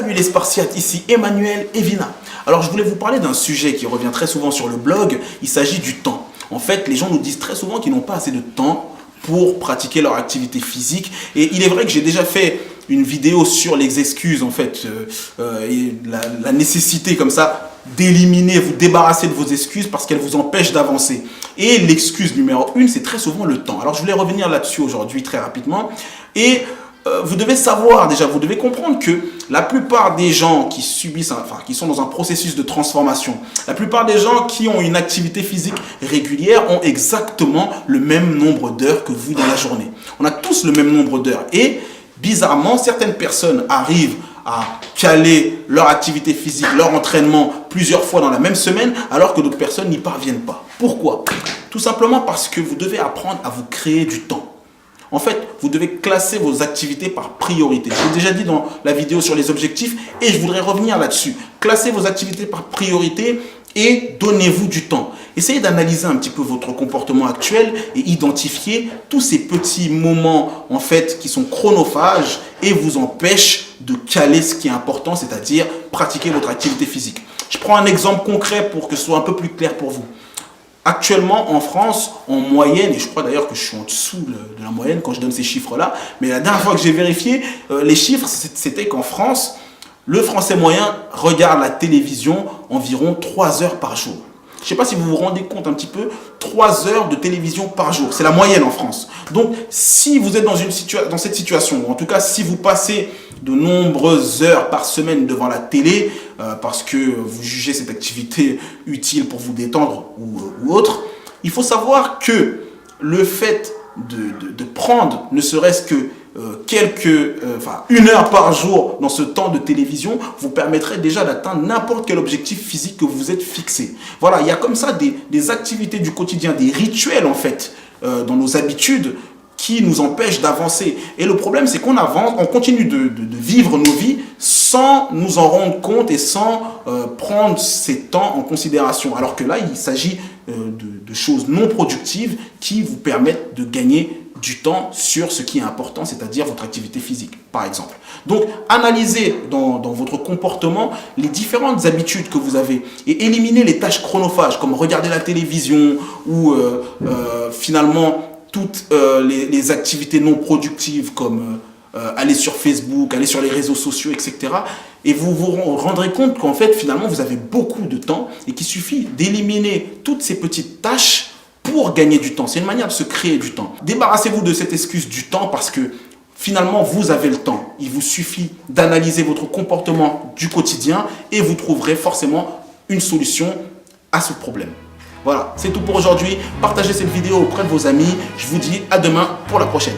Salut les Spartiates, ici Emmanuel Evina. Alors je voulais vous parler d'un sujet qui revient très souvent sur le blog, il s'agit du temps. En fait, les gens nous disent très souvent qu'ils n'ont pas assez de temps pour pratiquer leur activité physique. Et il est vrai que j'ai déjà fait une vidéo sur les excuses, en fait, et la nécessité comme ça d'éliminer, vous débarrasser de vos excuses parce qu'elles vous empêchent d'avancer. Et l'excuse numéro 1, c'est très souvent le temps. Alors je voulais revenir là-dessus aujourd'hui très rapidement. Et vous devez savoir déjà, vous devez comprendre que la plupart des gens qui subissent, qui sont dans un processus de transformation, la plupart des gens qui ont une activité physique régulière ont exactement le même nombre d'heures que vous dans la journée. On a tous le même nombre d'heures et bizarrement, certaines personnes arrivent à caler leur activité physique, leur entraînement plusieurs fois dans la même semaine, alors que d'autres personnes n'y parviennent pas. Pourquoi? Tout simplement parce que vous devez apprendre à vous créer du temps. En fait, vous devez classer vos activités par priorité. Je l'ai déjà dit dans la vidéo sur les objectifs et je voudrais revenir là-dessus. Classez vos activités par priorité et donnez-vous du temps. Essayez d'analyser un petit peu votre comportement actuel et identifier tous ces petits moments en fait qui sont chronophages et vous empêchent de caler ce qui est important, c'est-à-dire pratiquer votre activité physique. Je prends un exemple concret pour que ce soit un peu plus clair pour vous. Actuellement, en France, en moyenne, et je crois d'ailleurs que je suis en dessous de la moyenne quand je donne ces chiffres-là, mais la dernière fois que j'ai vérifié, les chiffres, c'était qu'en France, le Français moyen regarde la télévision environ 3 heures par jour. Je ne sais pas si vous vous rendez compte un petit peu, 3 heures de télévision par jour. C'est la moyenne en France. Donc, si vous êtes dans cette situation, ou en tout cas, si vous passez de nombreuses heures par semaine devant la télé, parce que vous jugez cette activité utile pour vous détendre ou autre, il faut savoir que le fait de prendre ne serait-ce que une heure par jour dans ce temps de télévision vous permettrait déjà d'atteindre n'importe quel objectif physique que vous vous êtes fixé. Voilà, il y a comme ça des activités du quotidien, des rituels en fait, dans nos habitudes qui nous empêchent d'avancer. Et le problème, c'est qu'on avance, on continue de vivre nos vies sans nous en rendre compte et sans prendre ces temps en considération. Alors que là, il s'agit de choses non productives qui vous permettent de gagner du temps sur ce qui est important, c'est-à-dire votre activité physique, par exemple. Donc, analysez dans votre comportement les différentes habitudes que vous avez et éliminez les tâches chronophages, comme regarder la télévision ou finalement toutes les activités non productives comme aller sur Facebook, aller sur les réseaux sociaux, etc. Et vous vous rendrez compte qu'en fait, finalement, vous avez beaucoup de temps et qu'il suffit d'éliminer toutes ces petites tâches pour gagner du temps. C'est une manière de se créer du temps. Débarrassez-vous de cette excuse du temps parce que finalement, vous avez le temps. Il vous suffit d'analyser votre comportement du quotidien et vous trouverez forcément une solution à ce problème. Voilà, c'est tout pour aujourd'hui. Partagez cette vidéo auprès de vos amis. Je vous dis à demain pour la prochaine.